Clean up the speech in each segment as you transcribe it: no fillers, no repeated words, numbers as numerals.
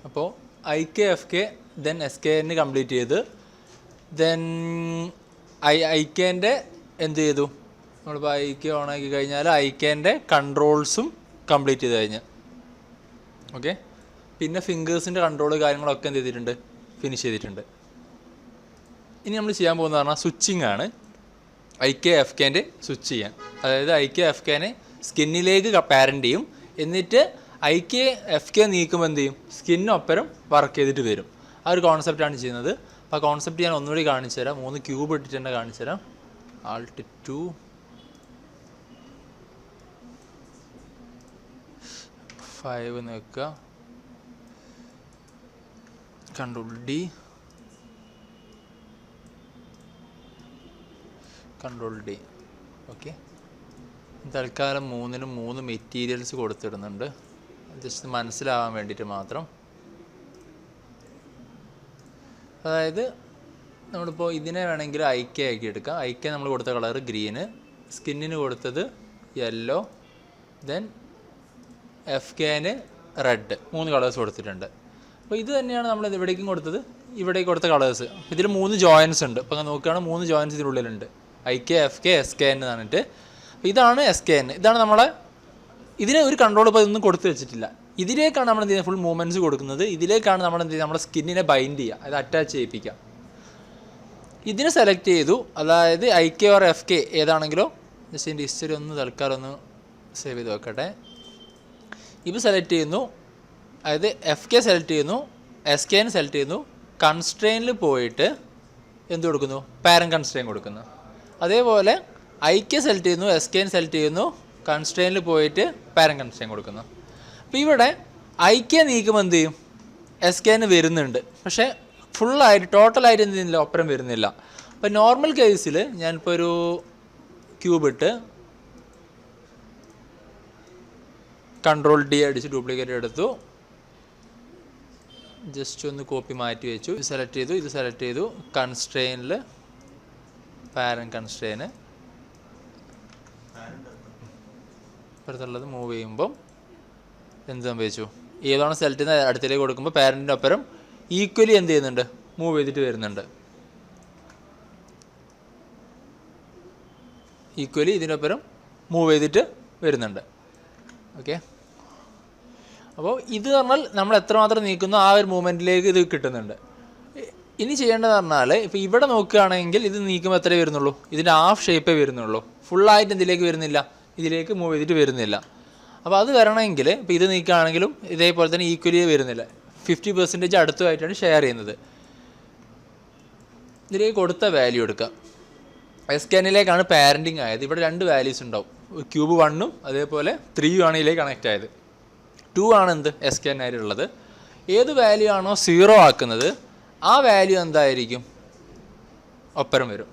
അപ്പോൾ I K F K then S K എന്ന് complete ചെയ്ത് ദെൻ ഐ കെൻ്റെ എന്ത് ചെയ്തു, നമ്മളിപ്പോൾ ഐ കെ ഓണാക്കി കഴിഞ്ഞാൽ ഐ കെൻ്റെ കൺട്രോൾസും കംപ്ലീറ്റ് ചെയ്ത് കഴിഞ്ഞ്. ഓക്കെ, പിന്നെ ഫിംഗേഴ്സിൻ്റെ കൺട്രോൾ കാര്യങ്ങളൊക്കെ എന്ത് ചെയ്തിട്ടുണ്ട്, ഫിനിഷ് ചെയ്തിട്ടുണ്ട്. ഇനി നമ്മൾ ചെയ്യാൻ പോകുന്നത് പറഞ്ഞാൽ സ്വിച്ചിങ് ആണ്. ഐ കെ എഫ് കെൻ്റെ സ്വിച്ച് ചെയ്യാൻ, അതായത് I K F Kene സ്കിന്നിലേക്ക് parent ചെയ്യും, എന്നിട്ട് ഐ കെ എഫ് കെ നീക്കുമ്പോൾ എന്ത് ചെയ്യും, സ്കിന്നൊപ്പരം വർക്ക് ചെയ്തിട്ട് വരും. ആ ഒരു കോൺസെപ്റ്റാണ് ചെയ്യുന്നത്. അപ്പോൾ ആ കോൺസെപ്റ്റ് ഞാൻ ഒന്നുകൂടി കാണിച്ചു തരാം. 3 ക്യൂബ് ഇട്ടിട്ട് തന്നെ കാണിച്ചു തരാം. Alt 2 5 വെക്കുക, Ctrl D Ctrl D. Okay, തൽക്കാലം 3നും 3 മെറ്റീരിയൽസ് കൊടുത്തിടുന്നുണ്ട്, ജസ്റ്റ് മനസ്സിലാവാൻ വേണ്ടിയിട്ട് മാത്രം. അതായത് നമ്മളിപ്പോൾ ഇതിനെ വേണമെങ്കിൽ ഐ കെ ആക്കി എടുക്കാം. ഐ കെ നമ്മൾ കൊടുത്ത കളർ ഗ്രീന്, സ്കിന്നിന് കൊടുത്തത് യെല്ലോ, ദെൻ എഫ് കെന് റെഡ്, 3 കളേഴ്സ് കൊടുത്തിട്ടുണ്ട്. അപ്പോൾ ഇത് തന്നെയാണ് നമ്മൾ ഇവിടേക്കും കൊടുത്തത്, ഇവിടേക്ക് കൊടുത്ത കളേഴ്സ്. ഇതിൽ 3 ജോയിൻസ് ഉണ്ട്. അപ്പോൾ നോക്കുകയാണെങ്കിൽ 3 ജോയിൻസ് ഇതിനുള്ളിലുണ്ട്, I K F K S K എന്ന് പറഞ്ഞിട്ട്. അപ്പോൾ ഇതാണ് എസ് കെ എൻ. ഇതാണ് നമ്മളെ, ഇതിനെ ഒരു കൺട്രോൾ ഇപ്പോൾ ഇതൊന്നും കൊടുത്തു വെച്ചിട്ടില്ല. ഇതിലേക്കാണ് നമ്മൾ എന്ത് ചെയ്യുന്നത്, ഫുൾ മൂവ്മെൻറ്റ്സ് കൊടുക്കുന്നത്. ഇതിലേക്കാണ് നമ്മൾ എന്ത് ചെയ്യുക, നമ്മുടെ സ്കിന്നിനെ ബൈൻഡ് ചെയ്യുക, അത് അറ്റാച്ച് ചെയ്യിപ്പിക്കുക. ഇതിനെ സെലക്ട് ചെയ്തു, അതായത് I K or F K ഏതാണെങ്കിലോ. ജസ്റ്റ് ഇതിൻ്റെ ഹിസ്റ്ററി ഒന്ന് തൽക്കാലം ഒന്ന് സേവ് ചെയ്ത് വെക്കട്ടെ. ഇത് സെലക്ട് ചെയ്യുന്നു, അതായത് എഫ് കെ സെലക്ട് ചെയ്യുന്നു, എസ് കെന് സെലക്ട് ചെയ്യുന്നു, കൺസ്ട്രെയിനിൽ പോയിട്ട് എന്ത് കൊടുക്കുന്നു, പാരന്റ് കൺസ്ട്രെയിൻ കൊടുക്കുന്നു. അതേപോലെ ഐ കെ സെലക്ട് ചെയ്യുന്നു, എസ് കെന് സെലക്ട് ചെയ്യുന്നു, കൺസ്ട്രെയിനിൽ പോയിട്ട് പാരന്റ് കൺസ്ട്രെയിൻ കൊടുക്കുന്നു. അപ്പോൾ ഇവിടെ ഐ കെ നീക്കുമ്പോൾ എന്ത് ചെയ്യും, എസ് കെന് വരുന്നുണ്ട്, പക്ഷേ ഫുള്ളായിട്ട് ടോട്ടലായിട്ട് എന്ത് ചെയ്യുന്നില്ല, ഒപ്പരം വരുന്നില്ല. അപ്പോൾ നോർമൽ കേസിൽ ഞാനിപ്പോൾ ഒരു ക്യൂബ് ഇട്ട് Ctrl D അടിച്ച് ഡ്യൂപ്ലിക്കേറ്റ് എടുത്തു, ജസ്റ്റ് ഒന്ന് കോപ്പി മാറ്റി വെച്ചു, ഇത് സെലക്ട് ചെയ്തു, ഇത് സെലക്ട് ചെയ്തു, കൺസ്ട്രെയിനിൽ പാരന്റ് കൺസ്ട്രെയിന് ഇപ്പുറത്തുള്ളത് മൂവ് ചെയ്യുമ്പം എന്ത് സംഭവിച്ചു, ഏതാണ് സെലക്ട് ചെയ്യുന്നത് അടുത്തേക്ക് കൊടുക്കുമ്പോൾ പാരൻറ്റിൻ്റെ ഒപ്പരം ഈക്വലി എന്ത് ചെയ്യുന്നുണ്ട്, മൂവ് ചെയ്തിട്ട് വരുന്നുണ്ട്. ഈക്വലി ഇതിനൊപ്പരം മൂവ് ചെയ്തിട്ട് വരുന്നുണ്ട്. ഓക്കെ, അപ്പോൾ ഇത് പറഞ്ഞാൽ നമ്മൾ എത്രമാത്രം നീക്കുന്നു ആ ഒരു മൂവ്മെൻറ്റിലേക്ക് ഇത് കിട്ടുന്നുണ്ട്. ഇനി ചെയ്യേണ്ടത് പറഞ്ഞാൽ ഇപ്പോൾ ഇവിടെ നോക്കുകയാണെങ്കിൽ ഇത് നീക്കുമ്പോൾ എത്രയേ വരുന്നുള്ളൂ, ഇതിൻ്റെ ഹാഫ് ഷേപ്പേ വരുന്നുള്ളൂ, ഫുള്ളായിട്ട് എന്തിലേക്ക് വരുന്നില്ല, ഇതിലേക്ക് മൂവ് ചെയ്തിട്ട് വരുന്നില്ല. അപ്പോൾ അത് വരണമെങ്കിൽ ഇപ്പോൾ ഇത് നീക്കുകയാണെങ്കിലും ഇതേപോലെ തന്നെ ഈക്വലി വരുന്നില്ല, 50% അടുത്തതായിട്ടാണ് ഷെയർ ചെയ്യുന്നത്. ഇതിലേക്ക് കൊടുത്ത വാല്യൂ എടുക്കുക. എസ് കെനിലേക്കാണ് പാരൻറ്റിങ് ആയത്. ഇവിടെ 2 വാല്യൂസ് ഉണ്ടാവും, ക്യൂബ് 1ഉം അതേപോലെ 3 ആണ് ഇതിലേക്ക് കണക്റ്റ് ആയത്. 2 ആണ് എന്ത് എസ് കെ ആയിട്ടുള്ളത്. ഏത് വാല്യൂ ആണോ 0 ആക്കുന്നത് ആ വാല്യൂ എന്തായിരിക്കും, ഒപ്പരം വരും,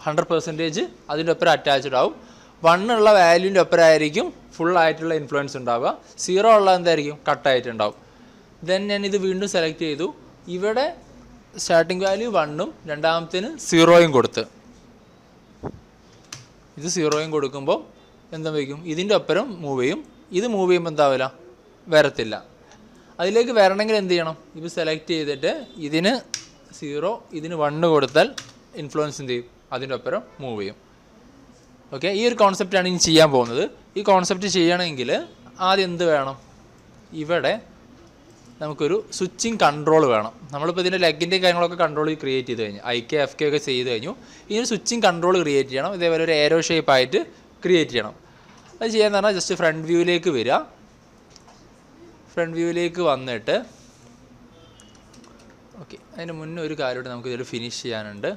100% അതിൻ്റെ ഒപ്പരം അറ്റാച്ച്ഡ് ആവും. 1 ഉള്ള വാല്യൂൻ്റെ ഒപ്പരമായിരിക്കും ഫുള്ളായിട്ടുള്ള ഇൻഫ്ലുവൻസ് ഉണ്ടാവുക, 0 ഉള്ള എന്തായിരിക്കും, കട്ടായിട്ടുണ്ടാവും. ദെൻ ഞാൻ ഇത് വീണ്ടും സെലക്ട് ചെയ്തു, ഇവിടെ സ്റ്റാർട്ടിങ് വാല്യൂ 1ഉം രണ്ടാമത്തേന് 0യും കൊടുത്ത്, ഇത് 0യും കൊടുക്കുമ്പോൾ എന്താ വയ്ക്കും, ഇതിൻ്റെ ഒപ്പരം മൂവ് ചെയ്യും. ഇത് മൂവ് ചെയ്യുമ്പോൾ എന്താവില്ല, വരത്തില്ല. അതിലേക്ക് വരണമെങ്കിൽ എന്ത് ചെയ്യണം, ഇത് സെലക്ട് ചെയ്തിട്ട് ഇതിന് 0 ഇതിന് 1 കൊടുത്താൽ ഇൻഫ്ലുവൻസ് എന്ത് ചെയ്യും, അതിൻ്റെ ഒപ്പരം മൂവ് ചെയ്യും. ഓക്കെ, ഈ ഒരു കോൺസെപ്റ്റാണ് ഇനി ചെയ്യാൻ പോകുന്നത്. ഈ കോൺസെപ്റ്റ് ചെയ്യണമെങ്കിൽ ആദ്യം എന്ത് വേണം, ഇവിടെ നമുക്കൊരു സ്വിച്ചിങ് കൺട്രോൾ വേണം. നമ്മളിപ്പോൾ ഇതിൻ്റെ ലെഗിൻ്റെ കാര്യങ്ങളൊക്കെ കൺട്രോൾ ക്രിയേറ്റ് ചെയ്ത് കഴിഞ്ഞു, ഐ കെ എഫ് കെ ഒക്കെ ചെയ്ത് കഴിഞ്ഞു. ഇനി ഒരു സ്വിച്ചിങ് കൺട്രോൾ ക്രിയേറ്റ് ചെയ്യണം. ഇതേപോലെ ഒരു ഏരോ ഷേപ്പായിട്ട് ക്രിയേറ്റ് ചെയ്യണം. അത് ചെയ്യാന്ന് പറഞ്ഞാൽ ജസ്റ്റ് ഫ്രണ്ട് വ്യൂവിലേക്ക് വരിക. ഫ്രണ്ട് വ്യൂവിലേക്ക് വന്നിട്ട് ഓക്കെ, അതിന് മുന്നേ ഒരു കാര്യം നമുക്ക് ഇതിൽ ഫിനിഷ് ചെയ്യാനുണ്ട്.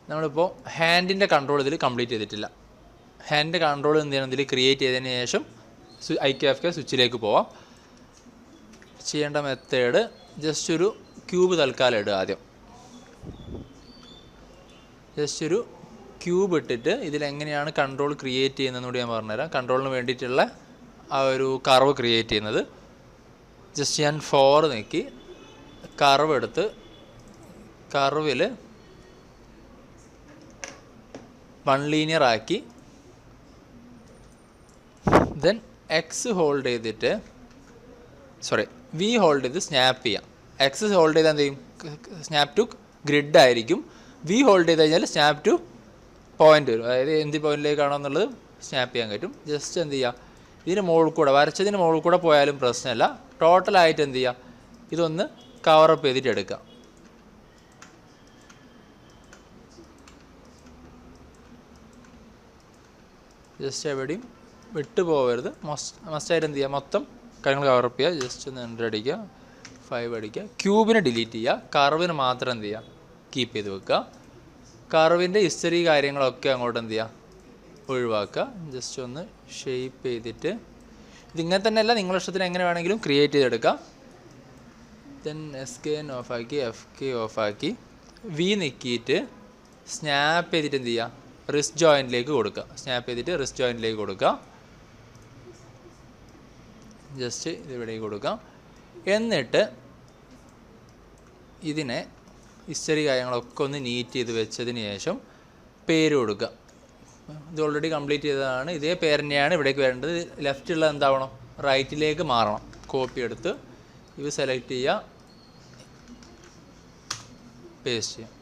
നമ്മളിപ്പോൾ ഹാൻഡിൻ്റെ കൺട്രോൾ ഇതിൽ കംപ്ലീറ്റ് ചെയ്തിട്ടില്ല. ഹാൻഡിൻ്റെ കൺട്രോൾ എന്ത് ചെയ്യണം, ഇതിൽ ക്രിയേറ്റ് ചെയ്തതിന് ശേഷം ഐ കെ എഫ് കെ സ്വിച്ചിലേക്ക് പോവാം. ചെയ്യേണ്ട മെത്തേഡ് ജസ്റ്റ് ഒരു ക്യൂബ് തൽക്കാലം ഇടുക. ആദ്യം ജസ്റ്റ് ഒരു ക്യൂബ് ഇട്ടിട്ട് ഇതിലെങ്ങനെയാണ് കൺട്രോൾ ക്രിയേറ്റ് ചെയ്യുന്നതെന്ന് കൂടി ഞാൻ പറഞ്ഞുതരാം. കൺട്രോളിന് വേണ്ടിയിട്ടുള്ള ആ ഒരു കർവ് ക്രിയേറ്റ് ചെയ്യുന്നത് ജസ്റ്റ് ഞാൻ 4 നീക്കി കർവ് എടുത്ത് കർവിൽ 1 ലീനിയർ ആക്കി ദെൻ എക്സ് ഹോൾഡ് ചെയ്തിട്ട് വി ഹോൾഡ് ചെയ്ത് സ്നാപ്പ് ചെയ്യാം. എക്സ് ഹോൾഡ് ചെയ്താൽ എന്ത് ചെയ്യും? സ്നാപ്പ് ടു ഗ്രിഡ് ആയിരിക്കും. വി ഹോൾഡ് ചെയ്ത് കഴിഞ്ഞാൽ സ്നാപ്പ് ടു പോയിന്റ് വരും. അതായത് എന്ത് പോയിന്റിലേക്കാണോ എന്നുള്ളത് സ്നാപ്പ് ചെയ്യാൻ പറ്റും. ജസ്റ്റ് എന്ത് ചെയ്യുക, ഇതിന് മുകളിൽ കൂടെ വരച്ചതിന് മുകളിൽ കൂടെ പോയാലും പ്രശ്നമല്ല. ടോട്ടലായിട്ട് എന്ത് ചെയ്യുക, ഇതൊന്ന് കവറപ്പ് ചെയ്തിട്ട് എടുക്കുക. ജസ്റ്റ് എവിടെയും വിട്ടു പോകരുത്. മസ്റ്റായിട്ട് എന്ത് ചെയ്യുക, മൊത്തം കാര്യങ്ങൾ കവറപ്പ് ചെയ്യുക. ജസ്റ്റ് ഒന്ന് 100 അടിക്കുക, 5 അടിക്കുക. ക്യൂബിനെ ഡിലീറ്റ് ചെയ്യുക, കർവിന് മാത്രം എന്ത് ചെയ്യുക, കീപ്പ് ചെയ്ത് വെക്കുക. കർവിൻ്റെ ഹിസ്റ്ററി കാര്യങ്ങളൊക്കെ അങ്ങോട്ട് എന്ത് ചെയ്യുക, ഒഴിവാക്കുക. ജസ്റ്റ് ഒന്ന് ഷേപ്പ് ചെയ്തിട്ട് ഇതിങ്ങനെ തന്നെയല്ല, നിങ്ങളുടെ ഇഷ്ടത്തിന് എങ്ങനെ വേണമെങ്കിലും ക്രിയേറ്റ് ചെയ്തെടുക്കാം. ദെൻ SK ഓഫാക്കി, FK ഓഫാക്കി, വി നിൽക്കിയിട്ട് സ്നാപ്പ് ചെയ്തിട്ട് എന്ത് ചെയ്യുക, റിസ്റ്റ് ജോയിൻറ്റിലേക്ക് കൊടുക്കുക. സ്നാപ്പ് ചെയ്തിട്ട് റിസ്റ്റ് ജോയിൻറ്റിലേക്ക് കൊടുക്കുക. ജസ്റ്റ് ഇതിവിടേക്ക് കൊടുക്കാം. എന്നിട്ട് ഇതിനെ ഹിസ്റ്ററി കാര്യങ്ങളൊക്കെ ഒന്ന് നീറ്റ് ചെയ്ത് വെച്ചതിന് ശേഷം പേര് കൊടുക്കുക. ഇത് ഓൾറെഡി കംപ്ലീറ്റ് ചെയ്തതാണ്. ഇതേ പേര് തന്നെയാണ് ഇവിടേക്ക് വരേണ്ടത്. ലെഫ്റ്റുള്ള എന്താവണം, റൈറ്റിലേക്ക് മാറണം. കോപ്പി എടുത്ത് ഇത് സെലക്ട് ചെയ്യുക, പേസ്റ്റ് ചെയ്യുക.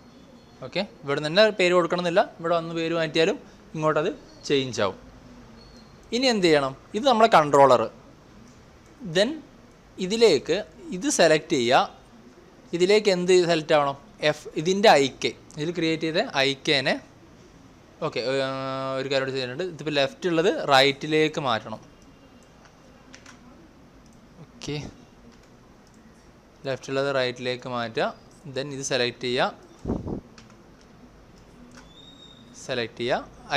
ഓക്കെ, ഇവിടെ നിന്ന് തന്നെ പേര് കൊടുക്കണമെന്നില്ല. ഇവിടെ വന്ന് പേര് മാറ്റിയാലും ഇങ്ങോട്ടത് ചേഞ്ച് ആവും. ഇനി എന്ത് ചെയ്യണം, ഇത് നമ്മളെ കൺട്രോളർ. ദെൻ ഇതിലേക്ക് ഇത് സെലക്ട് ചെയ്യുക. ഇതിലേക്ക് എന്ത് സെലക്ട് ആവണം, ഇതിൻ്റെ ഐക്കെ, ഇതിൽ ക്രിയേറ്റ് ചെയ്ത ഐക്കേനെ ഓക്കെ ഒരു കാര്യം ചെയ്തിട്ടുണ്ട്. ഇതിപ്പോൾ ലെഫ്റ്റ് ഉള്ളത് റൈറ്റിലേക്ക് മാറ്റണം. ഓക്കെ, ലെഫ്റ്റ് ഉള്ളത് റൈറ്റിലേക്ക് മാറ്റുക. ദെൻ ഇത് സെലക്ട് ചെയ്യുക,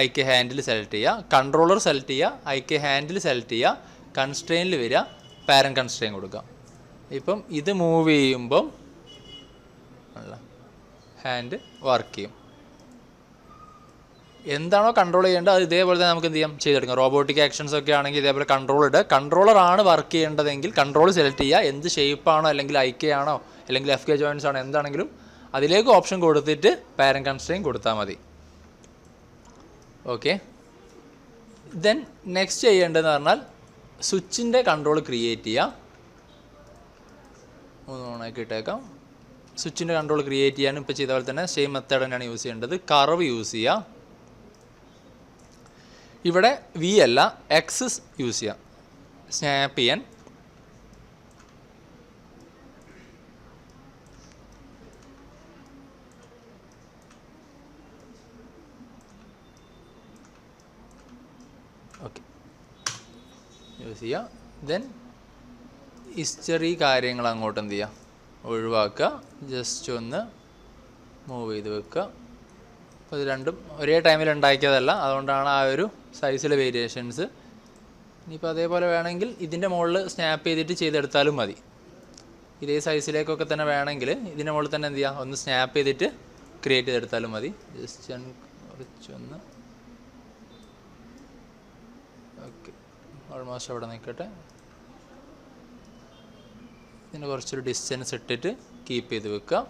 ഐക്കെ ഹാൻഡിൽ സെലക്ട് ചെയ്യുക, കൺട്രോളർ സെലക്ട് ചെയ്യുക, ഐക്കെ ഹാൻഡിൽ സെലക്ട് ചെയ്യുക, കൺസ്ട്രെയിനിൽ വരിക, പാരന്റ് കൺസ്ട്രെയിൻ കൊടുക്കുക. ഇപ്പം ഇത് മൂവ് ചെയ്യുമ്പം ഹാൻഡ് വർക്ക് ചെയ്യും. എന്താണോ കൺട്രോൾ ചെയ്യേണ്ടത് അത് ഇതേപോലെ തന്നെ നമുക്ക് എന്ത് ചെയ്യാം, ചെയ്തെടുക്കാം. റോബോട്ടിക് ആക്ഷൻസ് ഒക്കെ ആണെങ്കിൽ ഇതേപോലെ കൺട്രോൾ ഇടുക. കൺട്രോളറാണ് വർക്ക് ചെയ്യേണ്ടതെങ്കിൽ കൺട്രോൾ സെലക്ട് ചെയ്യുക. എന്ത് ഷേപ്പാണോ അല്ലെങ്കിൽ ഐക്കെ ആണോ അല്ലെങ്കിൽ FK ജോയിൻസ് ആണോ എന്താണെങ്കിലും അതിലേക്ക് ഓപ്ഷൻ കൊടുത്തിട്ട് പാരന്റ് കൺസ്ട്രെയിൻ കൊടുത്താൽ മതി. ഓക്കെ, ദെൻ നെക്സ്റ്റ് ചെയ്യേണ്ടതെന്ന് പറഞ്ഞാൽ സ്വിച്ചിൻ്റെ കൺട്രോൾ ക്രിയേറ്റ് ചെയ്യുക. ഒന്ന് ഓണാക്കി ഇട്ടേക്കാം. സ്വിച്ചിൻ്റെ കൺട്രോൾ ക്രിയേറ്റ് ചെയ്യാനും ഇപ്പോൾ ചെയ്ത പോലെ തന്നെ സെയിം മെത്തേഡ് തന്നെയാണ് യൂസ് ചെയ്യേണ്ടത്. കർവ് യൂസ് ചെയ്യുക. ഇവിടെ വി അല്ല എക്സ് യൂസ് ചെയ്യാം. സ്നാപ്പ് ചെയ്യാൻ ഓക്കെ യൂസ് ചെയ്യുക. ദെൻ ഹിസ്റ്ററി കാര്യങ്ങൾ അങ്ങോട്ട് എന്ത് ചെയ്യുക, ഒഴിവാക്കുക. ജസ്റ്റ് ഒന്ന് മൂവ് ചെയ്ത് വെക്കുക. അപ്പോൾ ഇത് രണ്ടും ഒരേ ടൈമിൽ ഉണ്ടാക്കിയതല്ല, അതുകൊണ്ടാണ് ആ ഒരു സൈസിലെ വേരിയേഷൻസ്. ഇനിയിപ്പോൾ അതേപോലെ വേണമെങ്കിൽ ഇതിൻ്റെ മുകളിൽ സ്നാപ്പ് ചെയ്തിട്ട് ചെയ്തെടുത്താലും മതി. ഇതേ സൈസിലേക്കൊക്കെ തന്നെ വേണമെങ്കിൽ ഇതിൻ്റെ മുകളിൽ തന്നെ എന്ത് ചെയ്യുക, ഒന്ന് സ്നാപ്പ് ചെയ്തിട്ട് ക്രിയേറ്റ് ചെയ്തെടുത്താലും മതി. ജസ്റ്റ് കുറച്ചൊന്ന് ഓക്കെ, ഓൾമോസ്റ്റ് അവിടെ നിൽക്കട്ടെ. ഇതിന് കുറച്ചൊരു ഡിസ്റ്റൻസ് ഇട്ടിട്ട് കീപ്പ് ചെയ്ത് വെക്കുക.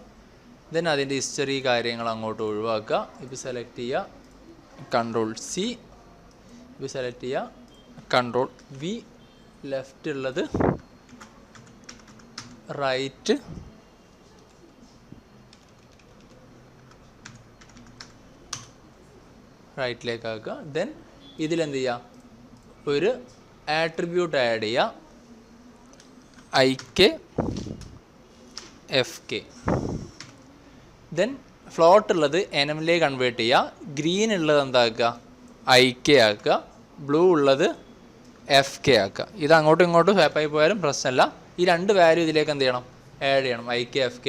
ദെൻ അതിൻ്റെ ഹിസ്റ്ററി കാര്യങ്ങൾ അങ്ങോട്ട് ഒഴിവാക്കുക. ഇപ്പോൾ സെലക്ട് ചെയ്യുക, കൺട്രോൾ C. ഇപ്പോൾ സെലക്ട് ചെയ്യുക, കൺട്രോൾ V. ലെഫ്റ്റ് ഉള്ളത് റൈറ്റ്, റൈറ്റിലേക്ക് ആക്കുക. ദെൻ ഇതിലെന്ത് ചെയ്യുക, ഒരു ആട്രിബ്യൂട്ട് ആഡ് ചെയ്യുക, IK FK. ദെൻ ഫ്ലോട്ട് ഉള്ളത് എനമിലേക്ക് കൺവേർട്ട് ചെയ്യുക. ഗ്രീൻ ഉള്ളത് എന്താക്കുക, IK ആക്കുക. ബ്ലൂ ഉള്ളത് FK ആക്കുക. ഇത് അങ്ങോട്ടും ഇങ്ങോട്ടും സ്വാപ്പായി പോയാലും പ്രശ്നമല്ല. ഈ രണ്ട് വാല്യൂ ഇതിലേക്ക് എന്ത് ചെയ്യണം, ആഡ് ചെയ്യണം, IK FK.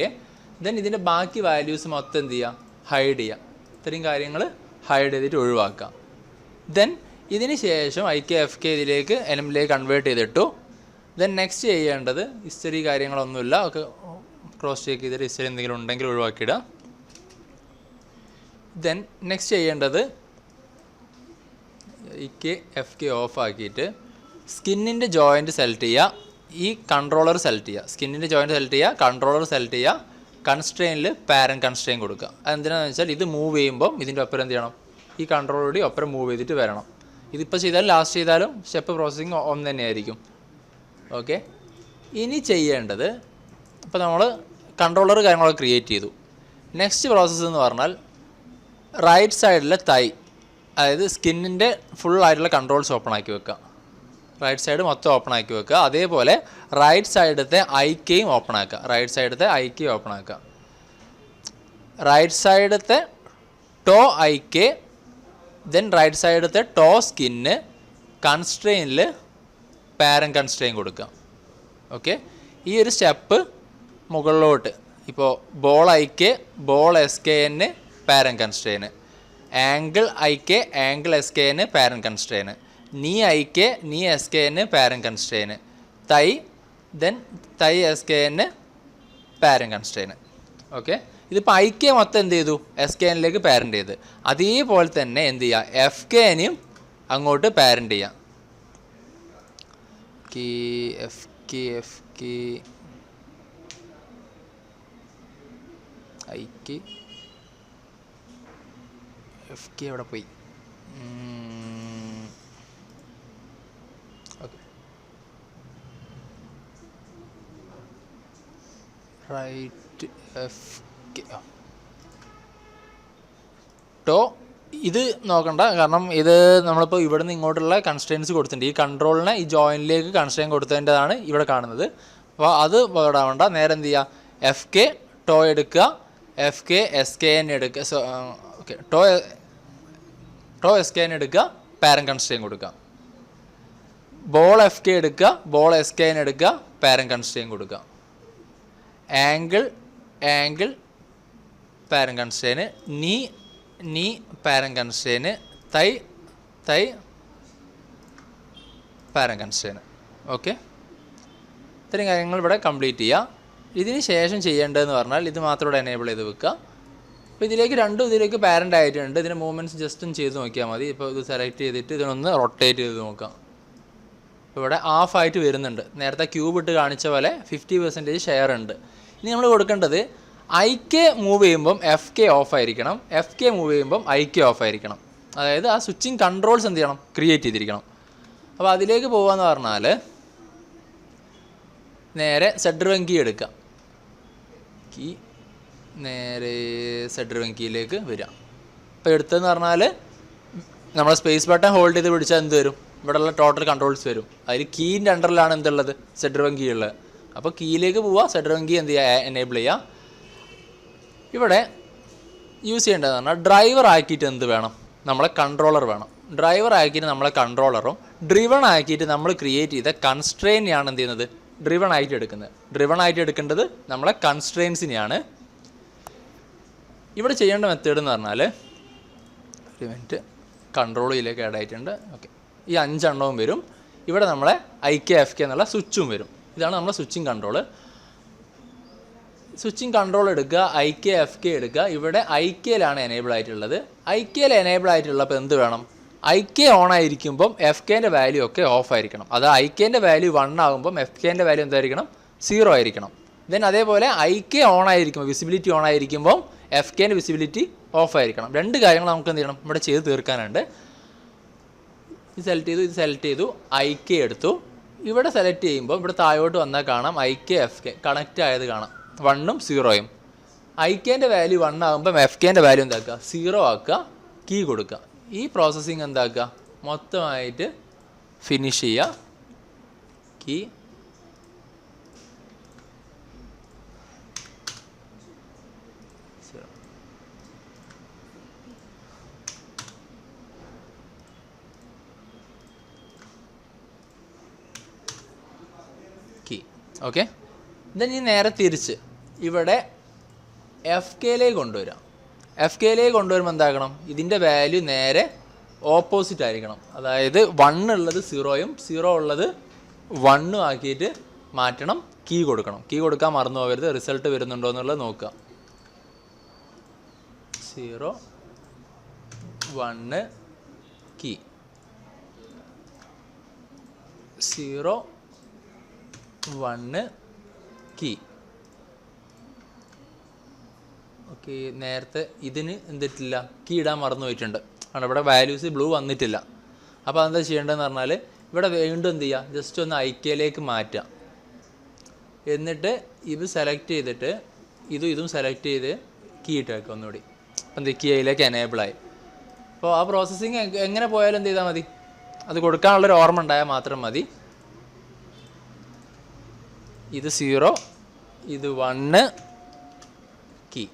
ദെൻ ഇതിൻ്റെ ബാക്കി വാല്യൂസ് മൊത്തം എന്ത് ചെയ്യുക, ഹൈഡ് ചെയ്യുക. ഇത്രയും കാര്യങ്ങൾ ഹൈഡ് ചെയ്തിട്ട് ഒഴിവാക്കുക. ദെൻ ഇതിന് ശേഷം IK FK ഇതിലേക്ക് എനമിലേക്ക് കൺവേർട്ട് ചെയ്തിട്ടു. ദെൻ നെക്സ്റ്റ് ചെയ്യേണ്ടത് ഹിസ്റ്ററി കാര്യങ്ങളൊന്നുമില്ല, ഒക്കെ ക്രോസ് ചെക്ക് ചെയ്തിട്ട് ഹിസ്റ്ററി എന്തെങ്കിലും ഉണ്ടെങ്കിൽ ഒഴിവാക്കിയിടുക. ദെൻ നെക്സ്റ്റ് ചെയ്യേണ്ടത് IK FK ഓഫ് ആക്കിയിട്ട് സ്കിന്നിൻ്റെ ജോയിൻറ്റ് സെലക്ട് ചെയ്യുക, ഈ കൺട്രോളർ സെലക്ട് ചെയ്യുക. സ്കിന്നിൻ്റെ ജോയിൻറ്റ് സെലക്ട് ചെയ്യുക, കൺട്രോളർ സെലക്ട് ചെയ്യുക, കൺസ്ട്രെയിനിൽ പാരന്റ് കൺസ്ട്രെയിൻ കൊടുക്കുക. അതെന്തിനാണെന്ന് വെച്ചാൽ ഇത് മൂവ് ചെയ്യുമ്പം ഇതിൻ്റെ ഒപ്പരം എന്ത് ചെയ്യണം, ഈ കൺട്രോളോടി ഒപ്പരം മൂവ് ചെയ്തിട്ട് ഇതിപ്പോൾ ചെയ്താലും ലാസ്റ്റ് ചെയ്താലും സ്റ്റെപ്പ് പ്രോസസ്സിങ് ഒന്ന് തന്നെയായിരിക്കും. ഓക്കെ, ഇനി ചെയ്യേണ്ടത്, ഇപ്പോൾ നമ്മൾ കൺട്രോളർ കാര്യങ്ങളൊക്കെ ക്രിയേറ്റ് ചെയ്തു. നെക്സ്റ്റ് പ്രോസസ്സ് എന്ന് പറഞ്ഞാൽ റൈറ്റ് സൈഡിലെ തൈ, അതായത് സ്കിന്നിൻ്റെ ഫുള്ളായിട്ടുള്ള കൺട്രോൾസ് ഓപ്പൺ ആക്കി വെക്കുക. റൈറ്റ് സൈഡ് മൊത്തം ഓപ്പൺ ആക്കി വെക്കുക. അതേപോലെ റൈറ്റ് സൈഡത്തെ ഐക്കയും ഓപ്പൺ ആക്കുക. റൈറ്റ് സൈഡത്തെ ഐക്കയും ഓപ്പൺ ആക്കുക. റൈറ്റ് സൈഡത്തെ ടോ ഐക്കെ, ദെൻ റൈറ്റ് സൈഡത്തെ ടോ സ്കിന്ന് കൺസ്ട്രെയിനിൽ പാരൻ കൺസ്ട്രെയിൻ കൊടുക്കുക. ഓക്കെ, ഈ ഒരു സ്റ്റെപ്പ് മുകളിലോട്ട് ഇപ്പോൾ ball IK, ball S K എന്ന് parent constraint, angle IK, angle S K എന്ന് പാരൻ കൺസ്ട്രെയിന്, നീ ഐക്കെ, നീ എസ് കെ എന്ന് പാരൻ കൺസ്ട്രെയിന്, തൈ, ദെൻ തൈ എസ് കെ എന്ന് പാരൻ കൺസ്ട്രെയിന്. ഓക്കെ, ഇതിപ്പോൾ ഐക്കെ മൊത്തം എന്ത് ചെയ്തു, എസ് കെ എന്നിലേക്ക് പാരൻ്റ് ചെയ്ത്. അതേപോലെ തന്നെ എന്ത് ചെയ്യുക, എഫ് കെ എനെയും അങ്ങോട്ട് പാരൻ്റ് ചെയ്യാം. എഫ് കെ ഐക്ക് എഫ് കെ എവിടെ പോയി? Okay, right F K toe. ഇത് നോക്കണ്ട, കാരണം ഇത് നമ്മളിപ്പോൾ ഇവിടെ നിന്ന് ഇങ്ങോട്ടുള്ള കൺസ്ട്രെയിൻസ് കൊടുത്തിട്ടുണ്ട്. ഈ കൺട്രോളിനെ ഈ ജോയിൻറ്റിലേക്ക് കൺസ്ട്രെയിൻ കൊടുത്തതിൻ്റെതാണ് ഇവിടെ കാണുന്നത്. അപ്പോൾ അത് വേണ്ട, നേരെ എന്ത് ചെയ്യുക, എഫ് കെ ടോ എടുക്കുക, F K S K N എടുക്കുക. Okay, toe S K N എടുക്കുക, പാരൻ കൺസ്ട്രെയിൻ കൊടുക്കുക. ബോൾ എഫ് കെ എടുക്കുക, ബോൾ എസ് കെ എൻ എടുക്കുക, പാരൻ കൺസ്ട്രെയിൻ കൊടുക്കുക. ആംഗിൾ പാരൻ കൺസ്ട്രെയിന്, നീ പാരൻ കൺസ്ട്രെയിന്, തൈ പാരൻ കൺസ്ട്രെയിന്. ഓക്കെ, ഇത്രയും കാര്യങ്ങൾ ഇവിടെ കംപ്ലീറ്റ് ചെയ്യുക. ഇതിന് ശേഷം ചെയ്യേണ്ടതെന്ന് പറഞ്ഞാൽ ഇത് മാത്രം ഇവിടെ എനേബിൾ ചെയ്ത് വെക്കുക. അപ്പോൾ ഇതിലേക്ക് പാരൻ്റ് ആയിട്ടുണ്ട്. ഇതിൻ്റെ മൂവ്മെൻറ്റ്സ് ജസ്റ്റ് ഒന്ന് ചെയ്ത് നോക്കിയാൽ മതി. ഇപ്പോൾ ഇത് സെലക്ട് ചെയ്തിട്ട് ഇതിനൊന്ന് റൊട്ടേറ്റ് ചെയ്ത് നോക്കാം. ഇപ്പോൾ ഇവിടെ ഹാഫ് ആയിട്ട് വരുന്നുണ്ട്. നേരത്തെ ക്യൂബ് ഇട്ട് കാണിച്ച പോലെ 50% ഷെയർ ഉണ്ട്. ഇനി നമ്മൾ കൊടുക്കേണ്ടത് ഐ കെ മൂവ് ചെയ്യുമ്പം എഫ് കെ ഓഫ് ആയിരിക്കണം, എഫ് കെ മൂവ് ചെയ്യുമ്പം ഐ കെ ഓഫ് ആയിരിക്കണം. അതായത് ആ സ്വിച്ചിങ് കൺട്രോൾസ് എന്ത് ചെയ്യണം, ക്രിയേറ്റ് ചെയ്തിരിക്കണം. അപ്പോൾ അതിലേക്ക് പോകാമെന്ന് പറഞ്ഞാൽ നേരെ സെഡ്രിവൻ കീ എടുക്കുക. കീ നേരെ സെഡ്രിവൻ കീയിലേക്ക് വരിക. അപ്പോൾ എടുത്തതെന്ന് പറഞ്ഞാൽ നമ്മൾ സ്പേസ് ബട്ടൺ ഹോൾഡ് ചെയ്ത് പിടിച്ചാൽ എന്ത് വരും, ഇവിടെയുള്ള ടോട്ടൽ കൺട്രോൾസ് വരും. അതിൽ കീൻ്റെ അണ്ടറിലാണ് എന്തുള്ളത്, സെഡ്രിവൻ കീ ഉള്ളത്. അപ്പോൾ കീയിലേക്ക് പോവുക, സെഡ്രിവൻ കീ എന്ത് ചെയ്യുക, എനേബിൾ ചെയ്യുക. ഇവിടെ യൂസ് ചെയ്യേണ്ടതെന്ന് പറഞ്ഞാൽ ഡ്രൈവർ ആക്കിയിട്ട് എന്ത് വേണം, നമ്മളെ കൺട്രോളർ വേണം. ഡ്രൈവർ ആക്കിയിട്ട് നമ്മളെ കൺട്രോളറും ഡ്രിവൺ ആക്കിയിട്ട് നമ്മൾ ക്രിയേറ്റ് ചെയ്ത കൺസ്ട്രെയിനെയാണ് എന്ത് ചെയ്യുന്നത്, ഡ്രിവൺ ആയിട്ട് എടുക്കുന്നത്. ഡ്രിവൺ ആയിട്ട് എടുക്കേണ്ടത് നമ്മളെ കൺസ്ട്രെയിൻസിനെയാണ്. ഇവിടെ ചെയ്യേണ്ട മെത്തേഡ് എന്ന് പറഞ്ഞാൽ ഒരു മിനിറ്റ്, കൺട്രോളിലേക്ക് ആഡ് ആയിട്ടുണ്ട്. ഓക്കെ, ഈ 5 എണ്ണവും വരും. ഇവിടെ നമ്മളെ ഐ കെ എഫ് കെ എന്നുള്ള സ്വിച്ചും വരും. ഇതാണ് നമ്മളെ സ്വിച്ചിങ് കൺട്രോള്. സ്വിച്ചിങ് കൺട്രോൾ എടുക്കുക, ഐ കെ എഫ് കെ എടുക്കുക. ഇവിടെ ഐ കെയിലാണ് എനേബിൾ ആയിട്ടുള്ളത്. ഐ കെയിൽ എനേബിൾ ആയിട്ടുള്ളപ്പോൾ എന്ത് വേണം, ഐ കെ ഓൺ ആയിരിക്കുമ്പം എഫ് കെൻ്റെ വാല്യൂ ഒക്കെ ഓഫ് ആയിരിക്കണം. അത് ഐ കെൻ്റെ വാല്യൂ 1 ആകുമ്പം എഫ് കെൻ്റെ വാല്യൂ എന്തായിരിക്കണം, 0 ആയിരിക്കണം. ദെൻ അതേപോലെ ഐ കെ ഓൺ ആയിരിക്കുമ്പോൾ, വിസിബിലിറ്റി ഓൺ ആയിരിക്കുമ്പം എഫ് കെൻ്റെ വിസിബിലിറ്റി ഓഫ് ആയിരിക്കണം. 2 കാര്യങ്ങൾ നമുക്ക് എന്ത് ചെയ്യണം, ഇവിടെ ചെയ്ത് തീർക്കാനുണ്ട്. ഇത് സെലക്ട് ചെയ്തു, ഐ കെ എടുത്തു. ഇവിടെ സെലക്ട് ചെയ്യുമ്പോൾ ഇവിടെ താഴോട്ട് വന്നാൽ കാണാം I K F K connect ആയത് കാണാം, 1ഉം 0ഉം. ഐ കെൻ്റെ വാല്യൂ 1 ആകുമ്പം എഫ് കെൻ്റെ വാല്യൂ എന്താക്കുക, 0 ആക്കുക, കീ കൊടുക്കുക. ഈ പ്രോസസ്സിങ് എന്താക്കുക, മൊത്തമായിട്ട് ഫിനിഷ് ചെയ്യുക. Key okay. ദെൻ ഈ നേരെ തിരിച്ച് ഇവിടെ എഫ് കെയിലേക്ക് കൊണ്ടുവരാം. എഫ് കെയിലേക്ക് കൊണ്ടുവരുമ്പോൾ എന്താക്കണം, ഇതിൻ്റെ വാല്യൂ നേരെ ഓപ്പോസിറ്റ് ആയിരിക്കണം. അതായത് 1 ഉള്ളത് 0ഉം 0 ഉള്ളത് 1ഉം ആക്കിയിട്ട് മാറ്റണം. കീ കൊടുക്കണം. കീ കൊടുക്കാൻ മറന്നു പോകരുത്. റിസൾട്ട് വരുന്നുണ്ടോ എന്നുള്ളത് നോക്കുക. 0 1 കീ, 0 1 കീ. ഓക്കെ, നേരത്തെ ഇതിന് എന്തിട്ടില്ല, കീ ഇടാൻ മറന്നു പോയിട്ടുണ്ട്. ആണ് ഇവിടെ വാല്യൂസ് ബ്ലൂ വന്നിട്ടില്ല. അപ്പോൾ അതെന്താ ചെയ്യേണ്ടതെന്ന് പറഞ്ഞാൽ ഇവിടെ വീണ്ടും എന്ത് ചെയ്യുക, ജസ്റ്റ് ഒന്ന് ഐ കെയിലേക്ക് മാറ്റുക. എന്നിട്ട് ഇത് സെലക്ട് ചെയ്തിട്ട് ഇതും സെലക്ട് ചെയ്ത് കീ ഇട്ടേക്കുക ഒന്നുകൂടി. അപ്പം എന്ത് കീ അതിലേക്ക് എനേബിളായി. അപ്പോൾ ആ പ്രോസസ്സിങ് എങ്ങനെ പോയാലും എന്ത് ചെയ്താൽ മതി, അത് കൊടുക്കാനുള്ളൊരു ഓർമ്മ ഉണ്ടായാൽ മാത്രം മതി. ഇത് 0, ഇത് 1 കീ.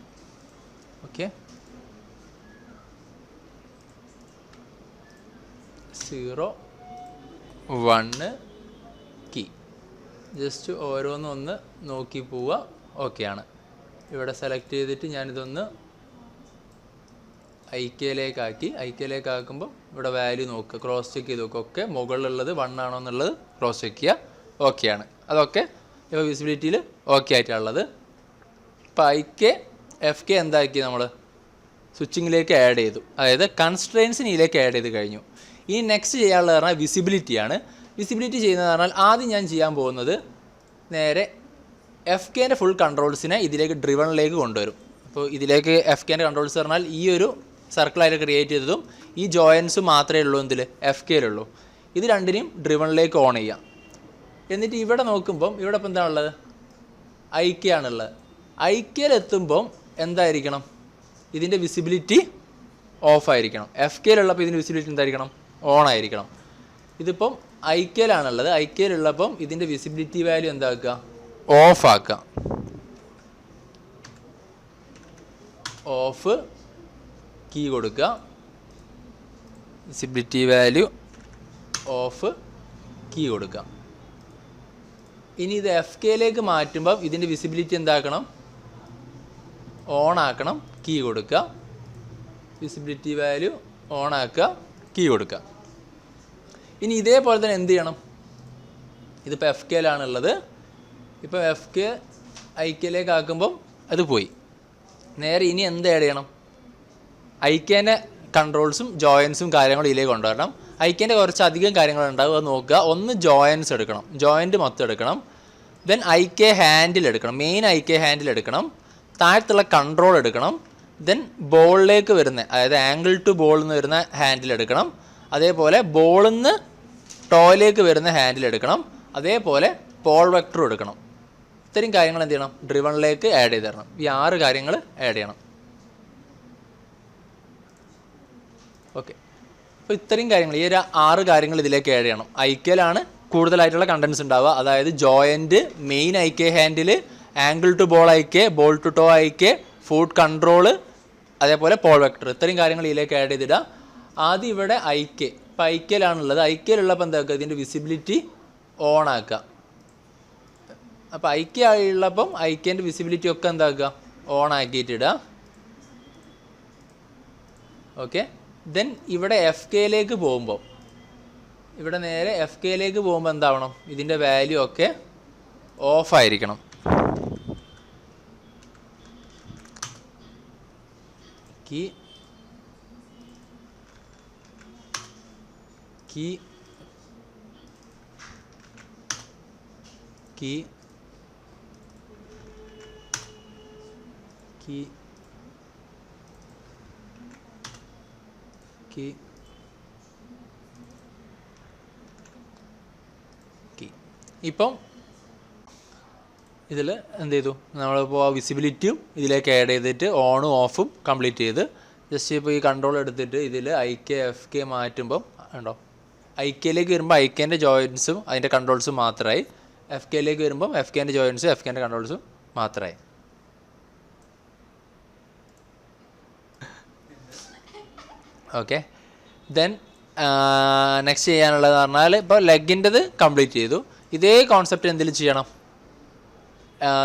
Okay, 0 1 key. ജസ്റ്റ് ഓരോന്നൊന്ന് നോക്കി പോവുക. ഓക്കെയാണ്. ഇവിടെ സെലക്ട് ചെയ്തിട്ട് ഞാനിതൊന്ന് ഐക്കയിലേക്കാക്കുമ്പോൾ ഇവിടെ വാല്യൂ നോക്കുക, ക്രോസ് ചെക്ക് ചെയ്ത് നോക്കുക. ഓക്കെ, മുകളിലുള്ളത് 1 ആണോ എന്നുള്ളത് ക്രോസ് ചെക്ക് ചെയ്യുക. ഓക്കെയാണ്. അതൊക്കെ ഇപ്പോൾ വിസിബിലിറ്റിയിൽ ഓക്കെ ആയിട്ടുള്ളത്. ഇപ്പോൾ FK എന്താക്കി നമ്മൾ സ്വിച്ചിങ്ങിലേക്ക് ആഡ് ചെയ്തു, അതായത് കൺസ്ട്രെയിൻസിന് ഇതിലേക്ക് ആഡ് ചെയ്ത് കഴിഞ്ഞു. ഇനി നെക്സ്റ്റ് ചെയ്യാനുള്ളത് പറഞ്ഞാൽ വിസിബിലിറ്റിയാണ്. വിസിബിലിറ്റി ചെയ്യുന്നത് പറഞ്ഞാൽ ആദ്യം ഞാൻ ചെയ്യാൻ പോകുന്നത് നേരെ FKൻ്റെ ഫുൾ കൺട്രോൾസിനെ ഇതിലേക്ക് ഡ്രിവണിലേക്ക് കൊണ്ടുവരും. അപ്പോൾ ഇതിലേക്ക് FKൻ്റെ കൺട്രോൾസ് പറഞ്ഞാൽ ഈ ഒരു സർക്കിളായിട്ട് ക്രിയേറ്റ് ചെയ്തതും ഈ ജോയിൻസ് മാത്രമേ ഉള്ളൂ ഇതിൽ FKയിലുള്ളൂ. ഇത് രണ്ടിനെയും ഡ്രിവണിലേക്ക് ഓൺ ചെയ്യാം. എന്നിട്ട് ഇവിടെ നോക്കുമ്പം ഇവിടെ ഇപ്പം എന്താണുള്ളത്, IK ആണുള്ളത്. IKയിലെത്തുമ്പം എന്തായിരിക്കണം, ഇതിൻ്റെ വിസിബിലിറ്റി ഓഫായിരിക്കണം. FKയിലുള്ളപ്പോൾ ഇതിൻ്റെ വിസിബിലിറ്റി എന്തായിരിക്കണം, ഓൺ ആയിരിക്കണം. ഇതിപ്പം IKയിലാണുള്ളത്. IKയിലുള്ളപ്പം ഇതിൻ്റെ വിസിബിലിറ്റി വാല്യൂ എന്താക്കുക, ഓഫാക്കുക. ഓഫ് കീ കൊടുക്കുക, വിസിബിലിറ്റി വാല്യൂ ഓഫ് കീ കൊടുക്കുക. ഇനി ഇത് FKയിലേക്ക് മാറ്റുമ്പം ഇതിൻ്റെ വിസിബിലിറ്റി എന്താക്കണം, ഓൺ ആക്കണം, കീ കൊടുക്കുക. വിസിബിലിറ്റി വാല്യൂ ഓൺ ആക്കുക, കീ കൊടുക്കുക. ഇനി ഇതേപോലെ തന്നെ എന്ത് ചെയ്യണം, ഇതിപ്പോൾ FKയിലാണുള്ളത്. ഇപ്പോൾ FK IKയിലേക്ക് ആക്കുമ്പം അത് പോയി. നേരെ ഇനി എന്ത് ആഡ് ചെയ്യണം, IKൻ്റെ കൺട്രോൾസും ജോയിൻസും കാര്യങ്ങളും ഇതിലേക്ക് കൊണ്ടുവരണം. IKൻ്റെ കുറച്ച് അധികം കാര്യങ്ങളുണ്ടാവും, അത് നോക്കുക. ഒന്ന് ജോയിൻസ് എടുക്കണം, ജോയിൻറ്റ് മൊത്തം എടുക്കണം. ദെൻ IK ഹാൻഡിൽ എടുക്കണം, മെയിൻ IK ഹാൻഡിൽ എടുക്കണം. താഴത്തുള്ള കൺട്രോൾ എടുക്കണം. ദെൻ ബോളിലേക്ക് വരുന്ന, അതായത് ആംഗിൾ ടു ബോളിൽ നിന്ന് വരുന്ന ഹാൻഡിൽ എടുക്കണം. അതേപോലെ ബോളിൽ നിന്ന് ടോയിലേക്ക് വരുന്ന ഹാൻഡിൽ എടുക്കണം. അതേപോലെ പോൾ വെക്ടറും എടുക്കണം. ഇത്രയും കാര്യങ്ങൾ എന്ത് ചെയ്യണം, ഡ്രിവണിലേക്ക് ആഡ് ചെയ്ത് തരണം. ഈ 6 കാര്യങ്ങൾ ആഡ് ചെയ്യണം. ഓക്കെ, അപ്പോൾ ഇത്രയും കാര്യങ്ങൾ, ഈ ഒരു 6 കാര്യങ്ങൾ ഇതിലേക്ക് ആഡ് ചെയ്യണം. IKയിലാണ് കൂടുതലായിട്ടുള്ള കണ്ടൻസ് ഉണ്ടാവുക, അതായത് joint, main IK handle, ankle to ball IK, ball to toe IK, foot control, അതേപോലെ പോൾ വെക്ടർ. ഇത്രയും കാര്യങ്ങൾ ഇതിലേക്ക് ആഡ് ചെയ്തിടുക. ആദ്യം ഇവിടെ IK, ഇപ്പോൾ IKയിലാണുള്ളത്. IKയിലുള്ളപ്പോൾ എന്താക്കുക, ഇതിൻ്റെ വിസിബിലിറ്റി ഓൺ ആക്കുക. അപ്പോൾ IK ഉള്ളപ്പം IKൻ്റെ വിസിബിലിറ്റി ഒക്കെ എന്താക്കുക, ഓൺ ആക്കിയിട്ടിടുക. ഓക്കെ, ദെൻ ഇവിടെ FKയിലേക്ക് പോകുമ്പോൾ, ഇവിടെ നേരെ FKയിലേക്ക് പോകുമ്പോൾ എന്താവണം, ഇതിൻ്റെ വാല്യൂ ഒക്കെ ഓഫായിരിക്കണം. Key key key key key key. ഇപ്പം ഇതിൽ എന്ത് ചെയ്തു, നമ്മളിപ്പോൾ വിസിബിലിറ്റിയും ഇതിലേക്ക് ആഡ് ചെയ്തിട്ട് ഓണും ഓഫും കംപ്ലീറ്റ് ചെയ്ത് ജസ്റ്റ് ഇപ്പോൾ ഈ കൺട്രോൾ എടുത്തിട്ട് ഇതിൽ IK FK മാറ്റുമ്പം ഉണ്ടോ, IKയിലേക്ക് വരുമ്പോൾ IKൻ്റെ ജോയിൻസും അതിൻ്റെ കൺട്രോൾസും മാത്രമായി. FKയിലേക്ക് വരുമ്പം FKൻ്റെ ജോയിൻസും FKൻ്റെ കൺട്രോൾസും മാത്രമായി. ഓക്കെ, ദെൻ നെക്സ്റ്റ് ചെയ്യാനുള്ളത് പറഞ്ഞാൽ ഇപ്പോൾ ലെഗിൻ്റെത് കംപ്ലീറ്റ് ചെയ്തു. ഇതേ കോൺസെപ്റ്റ് എന്തെങ്കിലും ചെയ്യണം,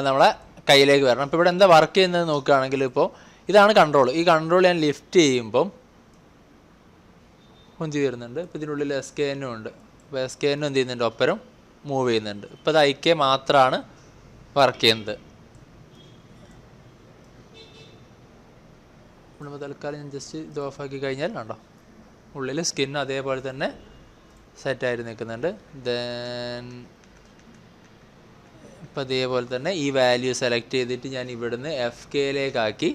നമ്മളെ കയ്യിലേക്ക് വരണം. ഇപ്പോൾ ഇവിടെ എന്താ വർക്ക് ചെയ്യുന്നത് നോക്കുകയാണെങ്കിൽ, ഇപ്പോൾ ഇതാണ് കൺട്രോൾ. ഈ കൺട്രോൾ ഞാൻ ലിഫ്റ്റ് ചെയ്യുമ്പം കുഞ്ചി വരുന്നുണ്ട്. ഇപ്പോൾ ഇതിനുള്ളിൽ SKN ഉണ്ട്. അപ്പോൾ SKN എന്ത് ചെയ്യുന്നുണ്ട്, ഒപ്പരം മൂവ് ചെയ്യുന്നുണ്ട്. ഇപ്പോൾ ഇത് IK മാത്രമാണ് വർക്ക് ചെയ്യുന്നത്. നമ്മൾ തൽക്കാലം ഞാൻ ജസ്റ്റ് ഇത് ഓഫാക്കി കഴിഞ്ഞാൽ കണ്ടോ, ഉള്ളിൽ സ്കിൻ അതേപോലെ തന്നെ സെറ്റായിട്ട് നിൽക്കുന്നുണ്ട്. ദെൻ ഇപ്പോൾ അതേപോലെ തന്നെ ഈ വാല്യൂ സെലക്ട് ചെയ്തിട്ട് ഞാൻ ഇവിടുന്ന് FKയിലേക്കാക്കി.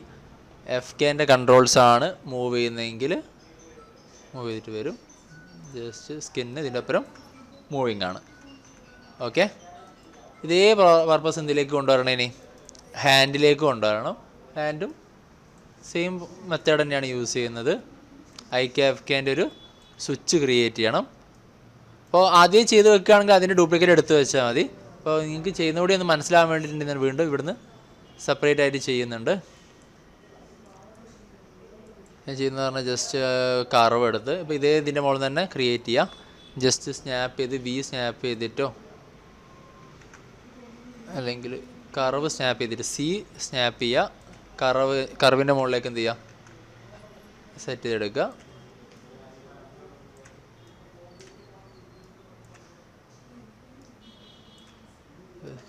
FKൻ്റെ കൺട്രോൾസാണ് മൂവ് ചെയ്യുന്നതെങ്കിൽ മൂവ് ചെയ്തിട്ട് വരും. ജസ്റ്റ് സ്കിന്ന് ഇതിൻ്റെ ഒപ്പം മൂവിങ് ആണ്. ഓക്കെ, ഇതേ പർപ്പസ് എന്തിലേക്ക് കൊണ്ടുവരണം, ഇനി ഹാൻഡിലേക്ക് കൊണ്ടുവരണം. ഹാൻഡും സെയിം മെത്തേഡ് തന്നെയാണ് യൂസ് ചെയ്യുന്നത്. IK/FKൻ്റെ ഒരു സ്വിച്ച് ക്രിയേറ്റ് ചെയ്യണം. അപ്പോൾ ആദ്യം ചെയ്ത് വെക്കുകയാണെങ്കിൽ അതിൻ്റെ ഡ്യൂപ്ലിക്കേറ്റ് എടുത്ത് വെച്ചാൽ മതി. അപ്പോൾ നിങ്ങൾക്ക് ചെയ്യുന്നതോടെ ഒന്ന് മനസ്സിലാകാൻ വേണ്ടിയിട്ട് ഞാൻ വീണ്ടും ഇവിടുന്ന് സെപ്പറേറ്റ് ആയിട്ട് ചെയ്യുന്നുണ്ട്. ഞാൻ ചെയ്യുന്നത് പറഞ്ഞാൽ ജസ്റ്റ് കർവ് എടുത്ത് ഇപ്പോൾ ഇതേ ഇതിൻ്റെ മുകളിൽ തന്നെ ക്രിയേറ്റ് ചെയ്യാം. ജസ്റ്റ് സ്നാപ്പ് ചെയ്ത് സ്നാപ്പ് ചെയ്തിട്ടോ അല്ലെങ്കിൽ കർവ് സ്നാപ്പ് ചെയ്തിട്ട് സ്നാപ്പ് ചെയ്യുക. കർവിൻ്റെ മുകളിലേക്ക് എന്ത് ചെയ്യുക, സെറ്റ് ചെയ്തെടുക്കുക.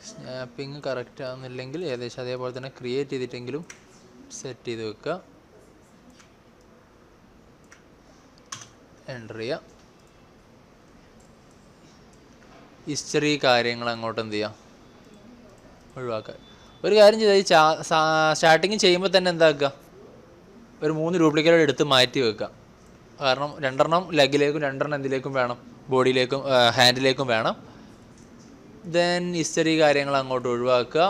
സ്നാപ്പിങ് കറക്റ്റ് ആകുന്നില്ലെങ്കിൽ ഏകദേശം അതേപോലെ തന്നെ ക്രിയേറ്റ് ചെയ്തിട്ടെങ്കിലും സെറ്റ് ചെയ്ത് വെക്കുക. എൻ്റർ ചെയ്യുക. ഹിസ്റ്ററി കാര്യങ്ങൾ അങ്ങോട്ട് എന്ത് ചെയ്യുക, ഒഴിവാക്കുക. ഒരു കാര്യം ചെയ്താൽ സ്റ്റാർട്ടിങ് ചെയ്യുമ്പോൾ തന്നെ എന്താക്കുക, ഒരു 3 ഡ്യൂപ്ലിക്കേറ്റ് എടുത്ത് മാറ്റി വെക്കുക. കാരണം 2 ലെഗിലേക്കും 2 എന്തിലേക്കും വേണം, ബോഡിയിലേക്കും ഹാൻഡിലേക്കും വേണം. ദെൻ ഹിസ്റ്ററി കാര്യങ്ങൾ അങ്ങോട്ട് ഒഴിവാക്കുക.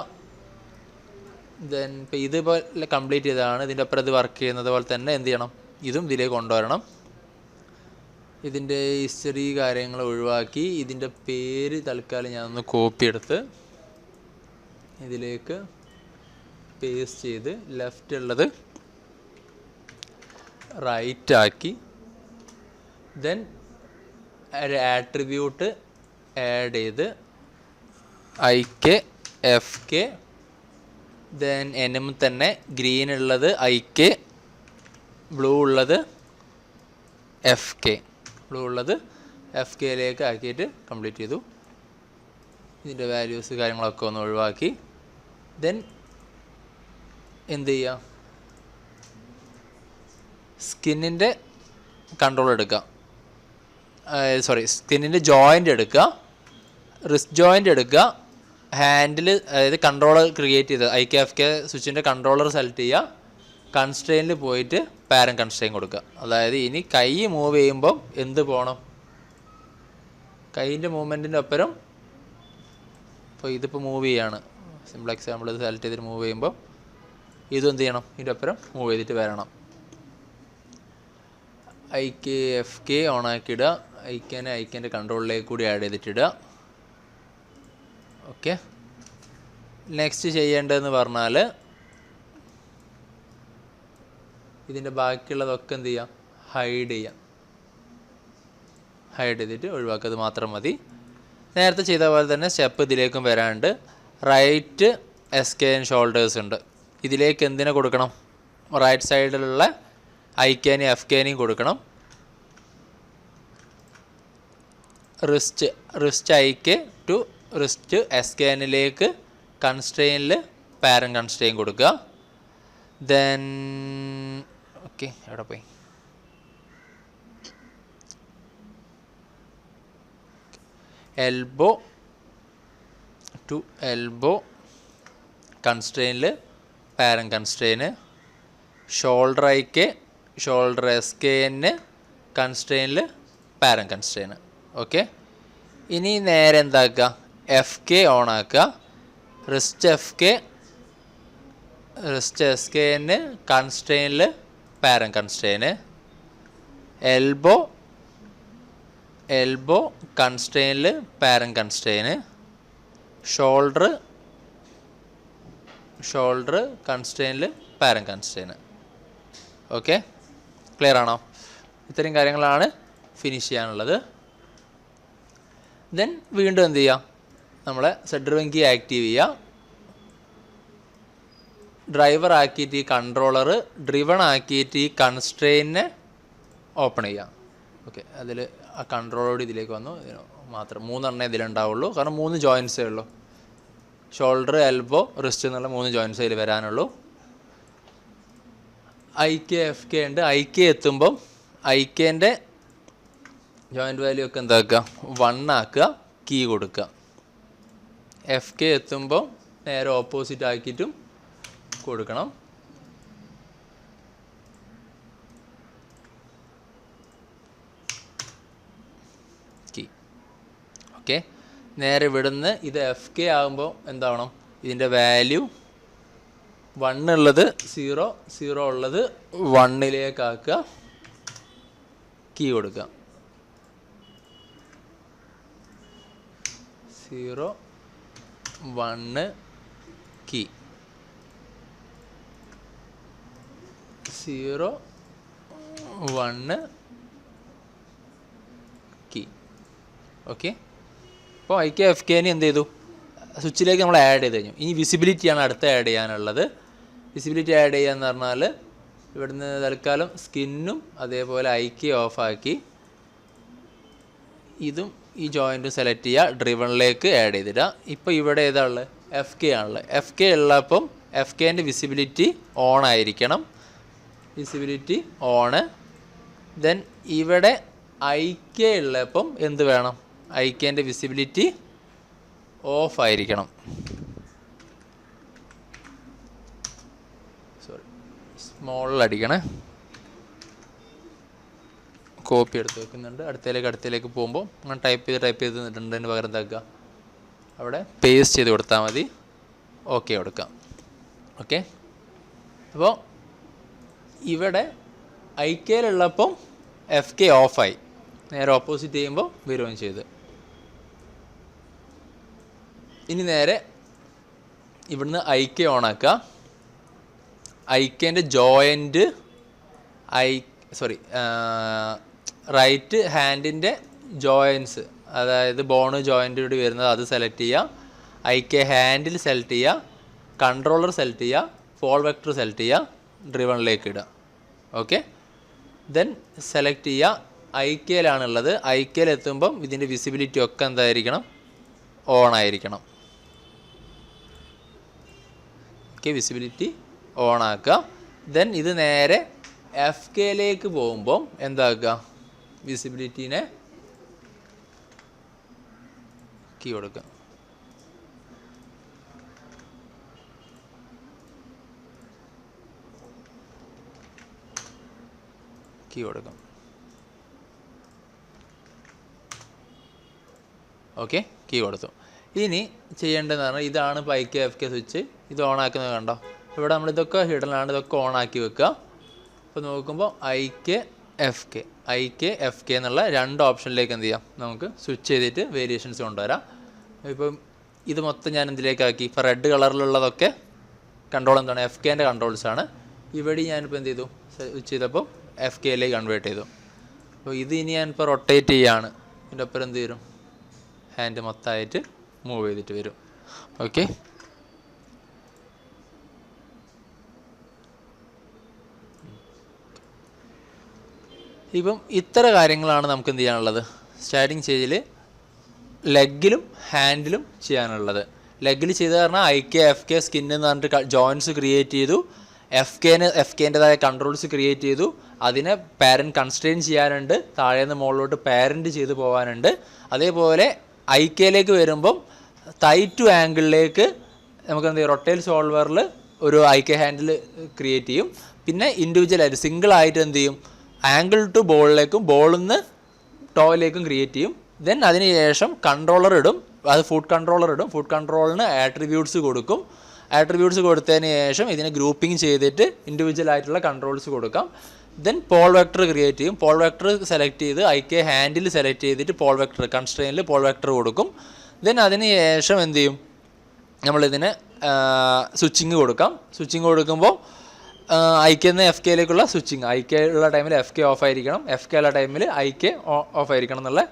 ദെൻ ഇപ്പോൾ ഇതുപോലെ കംപ്ലീറ്റ് ചെയ്തതാണ്. ഇതിൻ്റെ അപ്പുറം ഇത് വർക്ക് ചെയ്യുന്നത് പോലെ തന്നെ എന്ത് ചെയ്യണം, ഇതും ഇതിലേക്ക് കൊണ്ടുവരണം. ഇതിൻ്റെ ഹിസ്റ്ററി കാര്യങ്ങൾ ഒഴിവാക്കി ഇതിൻ്റെ പേര് തൽക്കാലം ഞാനൊന്ന് കോപ്പി എടുത്ത് ഇതിലേക്ക് പേസ്റ്റ് ചെയ്ത് ലെഫ്റ്റ് ഉള്ളത് റൈറ്റ് ആക്കി ദെൻ ഒരു ആട്രിബ്യൂട്ട് ആഡ് ചെയ്ത് IK/FK ദെൻ എനും തന്നെ ഗ്രീൻ ഉള്ളത് IK, ബ്ലൂ ഉള്ളത് FKയിലേക്ക് ആക്കിയിട്ട് കംപ്ലീറ്റ് ചെയ്തു. ഇതിൻ്റെ വാല്യൂസ് കാര്യങ്ങളൊക്കെ ഒന്ന് ഒഴിവാക്കി ദെൻ എന്ത് ചെയ്യുക, സ്കിന്നിൻ്റെ കൺട്രോൾ എടുക്കുക. സ്കിന്നിൻ്റെ ജോയിൻ്റ് എടുക്കുക, റിസ്റ്റ് ജോയിൻ്റ് എടുക്കുക, ഹാൻഡിൽ അതായത് കൺട്രോളർ ക്രിയേറ്റ് ചെയ്ത് IK/FK സ്വിച്ചിൻ്റെ കൺട്രോളർ സെലക്ട് ചെയ്യുക. കൺസ്ട്രെയിനിൽ പോയിട്ട് പാരന്റ് കൺസ്ട്രെയിൻ കൊടുക്കുക. അതായത് ഇനി കൈ മൂവ് ചെയ്യുമ്പം എന്ത് പോകണം, കൈയിൻ്റെ മൂവ്മെൻറ്റിൻ്റെ ഒപ്പരം ഇപ്പോൾ ഇതിപ്പോൾ മൂവ് ചെയ്യാണ്, സിമ്പിൾ എക്സാമ്പിൾ ഇത് സെലക്ട് ചെയ്തിട്ട് മൂവ് ചെയ്യുമ്പോൾ ഇതും എന്ത് ചെയ്യണം, ഇതിൻ്റെ ഒപ്പരം മൂവ് ചെയ്തിട്ട് വരണം. IK/FK ഓണാക്കിയിടുക. IKൻ്റെ കൺട്രോളിലേക്ക് കൂടി ആഡ് ചെയ്തിട്ടിടുക. ഓക്കെ. നെക്സ്റ്റ് ചെയ്യേണ്ടതെന്ന് പറഞ്ഞാൽ ഇതിൻ്റെ ബാക്കിയുള്ളതൊക്കെ എന്ത് ചെയ്യാം, ഹൈഡ് ചെയ്തിട്ട് ഒഴിവാക്കുക. അത് മാത്രം മതി. നേരത്തെ ചെയ്ത പോലെ തന്നെ സ്റ്റെപ്പ് ഇതിലേക്കും വരാണ്ട് റൈറ്റ് SK ഷോൾഡേഴ്സ് ഉണ്ട്. ഇതിലേക്ക് എന്തിനെ കൊടുക്കണം, റൈറ്റ് സൈഡിലുള്ള IKനെയും FKനെയും കൊടുക്കണം. റിസ്റ്റ് IK ടു റിസ്റ്റ് SKനിലേക്ക് കൺസ്ട്രെയിനിൽ പാരന്റ് കൺസ്ട്രെയിൻ കൊടുക്കുക. ദെൻ ഓക്കെ, എവിടെ പോയി, എൽബോ ടു എൽബോ കൺസ്ട്രെയിനിൽ parent constraint, shoulder IK shoulder SKന് കൺസ്ട്രെയിനിൽ പാരന്റ് കൺസ്ട്രെയിന്. ഓക്കെ. ഇനി നേരെ എന്താക്കുക, FK ഓൺ ആക്കുക. റിസ്റ്റ് SKന് കൺസ്ട്രെയിനിൽ പാരന്റ് കൺസ്ട്രെയിന്, എൽബോ കൺസ്ട്രെയിനിൽ പാരന്റ് കൺസ്ട്രെയിന്, ഷോൾഡർ കൺസ്ട്രെയിനിൽ പാരന്റ് കൺസ്ട്രെയിന്. ഓക്കെ, ക്ലിയർ ആണോ? ഇത്രയും കാര്യങ്ങളാണ് ഫിനിഷ് ചെയ്യാനുള്ളത്. ദെൻ വീണ്ടും എന്ത് ചെയ്യുക, നമ്മളെ സെഡ്രിവൻ കീ ആക്റ്റീവ് ചെയ്യുക. ഡ്രൈവർ ആക്കിയിട്ട് ഈ കൺട്രോളർ ഡ്രിവൺ ആക്കിയിട്ട് ഈ കൺസ്ട്രെയിനെ ഓപ്പൺ ചെയ്യാം. ഓക്കെ, അതിൽ ആ കൺട്രോളോട് ഇതിലേക്ക് വന്നു മാത്രം 3 ഇതിലുണ്ടാവുള്ളൂ. കാരണം 3 ജോയിൻസേ ഉള്ളൂ. ഷോൾഡർ, എൽബോ, റിസ്റ്റ് എന്നുള്ള 3 ജോയിൻസ് അതിൽ വരാനുള്ളൂ. IK/FK ഉണ്ട്. IK എത്തുമ്പം IKൻ്റെ ജോയിൻറ്റ് വാല്യൂ ഒക്കെ എന്താക്കുക, 1 ആക്കുക, കീ കൊടുക്കുക. FK എത്തുമ്പോൾ നേരെ ഓപ്പോസിറ്റ് ആക്കിയിട്ടും കൊടുക്കണം. കീ. ഓക്കെ. നേരെ ഇവിടുന്ന് ഇത് എഫ് കെ ആകുമ്പോൾ എന്താവണം, ഇതിൻ്റെ വാല്യൂ 1 ഉള്ളത് 0, 0 ഉള്ളത് 1 ആക്കുക, കീ കൊടുക്കുക. 0 1 കീ, 0 1 കീ. ഓക്കെ, അപ്പോൾ ഐ കെ എഫ് കെനെ എന്ത് ചെയ്തു, സ്വിച്ചിലേക്ക് നമ്മൾ ആഡ് ചെയ്ത് കഴിഞ്ഞു. ഇനി വിസിബിലിറ്റിയാണ് അടുത്ത ആഡ് ചെയ്യാനുള്ളത്. വിസിബിലിറ്റി ആഡ് ചെയ്യാന്ന് പറഞ്ഞാൽ ഇവിടുന്ന് തൽക്കാലം സ്കിന്നും അതേപോലെ ഐ കെ ഓഫാക്കി ഇതും ഈ ജോയിൻറ്റും സെലക്ട് ചെയ്യുക, ഡ്രിവണിലേക്ക് ആഡ് ചെയ്തിടുക. ഇപ്പോൾ ഇവിടെ ഏതാണുള്ളത്, എഫ് കെ ആണുള്ളത്. എഫ് കെ ഉള്ളപ്പം എഫ് കെൻ്റെ വിസിബിലിറ്റി ഓൺ ആയിരിക്കണം, വിസിബിലിറ്റി ഓണ്. ദെൻ ഇവിടെ ഐ കെ ഉള്ളപ്പം എന്ത് വേണം, ഐ കെൻ്റെ വിസിബിലിറ്റി ഓഫ് ആയിരിക്കണം. സോറി, സ്മോളിൽ അടിക്കണേ, കോപ്പി എടുത്ത് വെക്കുന്നുണ്ട്. അടുത്തേക്ക് പോകുമ്പോൾ അങ്ങനെ ടൈപ്പ് ചെയ്ത് നിന്നിട്ടുണ്ടതിന് പകരം എന്താക്കുക, അവിടെ പേസ്റ്റ് ചെയ്ത് കൊടുത്താൽ മതി. ഓക്കെ കൊടുക്കാം. ഓക്കെ, അപ്പോൾ ഇവിടെ ഐ കെയിലുള്ളപ്പം എഫ് കെ ഓഫായി, നേരെ ഓപ്പോസിറ്റ് ചെയ്യുമ്പോൾ വരികയും ചെയ്ത്. ഇനി നേരെ ഇവിടുന്ന് ഐ കെ ഓണാക്കുക. ഐ കെൻ്റെ ജോയിൻറ്റ് റൈറ്റ് ഹാൻഡിൻ്റെ ജോയിൻസ്, അതായത് ബോണ് ജോയിൻ്റ് കൂടി വരുന്നത്, അത് സെലക്ട് ചെയ്യുക. ഐ കെ ഹാൻഡിൽ സെലക്ട് ചെയ്യുക, കൺട്രോളർ സെലക്ട് ചെയ്യുക, ഫോൾ വെക്ടർ സെലക്ട് ചെയ്യുക, ഡ്രിവണിലേക്ക് ഇടുക. ഓക്കെ, ദെൻ സെലക്ട് ചെയ്യുക. ഐ കെയിലാണുള്ളത്. ഐ കെയിലെത്തുമ്പം ഇതിൻ്റെ വിസിബിലിറ്റി ഒക്കെ എന്തായിരിക്കണം, ഓൺ ആയിരിക്കണം. ഓക്കെ, വിസിബിലിറ്റി ഓൺ ആക്കുക. ദെൻ ഇത് നേരെ എഫ് കെയിലേക്ക് പോകുമ്പം എന്താക്കുക, വിസിബിലിറ്റീനെ കീ കൊടുക്കുക. കീ കൊടുക്കാം. ഓക്കെ, കീ കൊടുത്തു. ഇനി ചെയ്യേണ്ടതെന്ന് പറഞ്ഞാൽ ഇതാണ് ഇപ്പോൾ I K F K switch. ഇത് ഓൺ ആക്കുന്നത് കണ്ടോ, ഇവിടെ നമ്മളിതൊക്കെ ഹിഡനാണ്, ഇതൊക്കെ ഓൺ ആക്കി വെക്കുക. അപ്പോൾ നോക്കുമ്പോൾ ഐ കെ എഫ് കെ എന്നുള്ള 2 ഓപ്ഷനിലേക്ക് എന്ത് ചെയ്യാം, നമുക്ക് സ്വിച്ച് ചെയ്തിട്ട് വേരിയേഷൻസ് കൊണ്ടുവരാം. ഇപ്പം ഇത് മൊത്തം ഞാൻ എന്തിലേക്കാക്കി, ഇപ്പോൾ റെഡ് കളറിലുള്ളതൊക്കെ കൺട്രോൾ എന്താണ്, എഫ് കെൻ്റെ കൺട്രോൾസാണ്. ഇവിടെ ഞാനിപ്പോൾ എന്ത് ചെയ്തു, സ്വിച്ച് ചെയ്തപ്പോൾ എഫ് കെയിലേക്ക് കൺവേർട്ട് ചെയ്തു. അപ്പോൾ ഇത് ഇനി ഞാനിപ്പോൾ റൊട്ടേറ്റ് ചെയ്യുകയാണ്, ഇതിൻ്റെ ഒപ്പം എന്ത് വരും, ഹാൻഡ് മൊത്തമായിട്ട് മൂവ് ചെയ്തിട്ട് വരും. ഓക്കെ, ഇപ്പം ഇത്ര കാര്യങ്ങളാണ് നമുക്ക് എന്ത് ചെയ്യാനുള്ളത്, സ്റ്റാർട്ടിങ് സ്റ്റേജിൽ ലെഗിലും ഹാൻഡിലും ചെയ്യാനുള്ളത്. ലെഗിൽ ചെയ്ത് പറഞ്ഞാൽ I K F K skin എന്ന് പറഞ്ഞിട്ട് ജോയിൻറ്റ്സ് ക്രിയേറ്റ് ചെയ്തു, എഫ് കെൻ്റെതായ കൺട്രോൾസ് ക്രിയേറ്റ് ചെയ്തു. അതിനെ പാരൻറ്റ് കൺസ്ട്രെയിൻ ചെയ്യാനുണ്ട്, താഴേന്ന് മുകളിലോട്ട് പാരൻറ്റ് ചെയ്ത് പോകാനുണ്ട്. അതേപോലെ ഐ കെയിലേക്ക് വരുമ്പം തൈ ടു ആംഗിളിലേക്ക് നമുക്ക് എന്ത് ചെയ്യും, റൊട്ടേൽ സോൾവറിൽ ഒരു ഐ കെ ഹാൻഡിൽ ക്രിയേറ്റ് ചെയ്യും. പിന്നെ ഇൻഡിവിജ്വലായിട്ട് സിംഗിളായിട്ട് എന്ത് ചെയ്യും, ആംഗിൾ ടു ബോളിലേക്കും ബോളിൽ നിന്ന് ടോയിലേക്കും ക്രിയേറ്റ് ചെയ്യും. ദെൻ അതിന് ശേഷം കൺട്രോളർ ഇടും, അത് ഫുഡ് കൺട്രോളർ ഇടും. ഫുഡ് കൺട്രോളിന് ആട്രിബ്യൂട്ട്സ് കൊടുക്കും. ആട്രിബ്യൂട്ട്സ് കൊടുത്തതിന് ശേഷം ഇതിനെ ഗ്രൂപ്പിംഗ് ചെയ്തിട്ട് ഇൻഡിവിജ്വൽ ആയിട്ടുള്ള കൺട്രോൾസ് കൊടുക്കാം. ദെൻ പോൾ വെക്ടർ ക്രിയേറ്റ് ചെയ്യും. പോൾ വെക്ടർ സെലക്ട് ചെയ്ത് ഐ കെ ഹാൻഡിൽ സെലക്ട് ചെയ്തിട്ട് പോൾ വെക്ടർ കൺസ്ട്രെയിനിൽ പോൾ വെക്ടർ കൊടുക്കും. ദെൻ അതിന് ശേഷം എന്ത് ചെയ്യും, നമ്മളിതിന് സ്വിച്ചിങ് കൊടുക്കാം. സ്വിച്ചിങ് കൊടുക്കുമ്പോൾ ഐ കെന്ന് എഫ് കെയിലേക്കുള്ള സ്വിച്ചിങ്, ഐ കെ ഉള്ള ടൈമിൽ എഫ് കെ ഓഫ് ആയിരിക്കണം, എഫ് കെ ഉള്ള ടൈമിൽ ഐ കെ ഓഫ് ആയിരിക്കണം എന്നുള്ള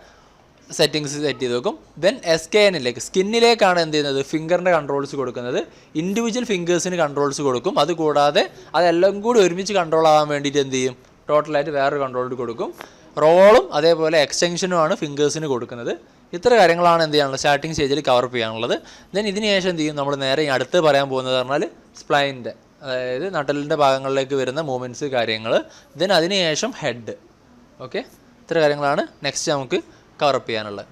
സെറ്റിങ്സ് സെറ്റ് ചെയ്ത് വെക്കും. ദെൻ എസ് കെ എന്നിലേക്ക് സ്കിന്നിലേക്കാണ് എന്ത് ചെയ്യുന്നത്, ഫിംഗറിൻ്റെ കൺട്രോൾസ് കൊടുക്കുന്നത്. ഇൻഡിവിജ്വൽ ഫിംഗേഴ്സിന് കൺട്രോൾസ് കൊടുക്കും. അതുകൂടാതെ അതെല്ലാം കൂടി ഒരുമിച്ച് കൺട്രോൾ ആവാൻ വേണ്ടിയിട്ട് എന്ത് ചെയ്യും, ടോട്ടലായിട്ട് വേറൊരു കൺട്രോൾ കൊടുക്കും. റോളും അതേപോലെ എക്സ്റ്റൻഷനുമാണ് ഫിംഗേഴ്സിന് കൊടുക്കുന്നത്. ഇത്ര കാര്യങ്ങളാണ് എന്ത് ചെയ്യാനുള്ളത്, സ്റ്റാർട്ടിങ് സ്റ്റേജിൽ കവർ ചെയ്യാനുള്ളത്. ദെൻ ഇതിന് ശേഷം എന്ത് ചെയ്യും, നമ്മൾ നേരെ അടുത്ത് പറയാൻ പോകുന്നത് പറഞ്ഞാൽ സ്പ്ലൈൻ്റെ, അതായത് നട്ടലിൻ്റെ ഭാഗങ്ങളിലേക്ക് വരുന്ന മൂവ്മെൻറ്റ്സ് കാര്യങ്ങൾ. ദെൻ അതിന് ശേഷം ഹെഡ്. ഓക്കെ, ഇത്ര കാര്യങ്ങളാണ് നെക്സ്റ്റ് നമുക്ക് കവർ ചെയ്യാനുള്ളത്.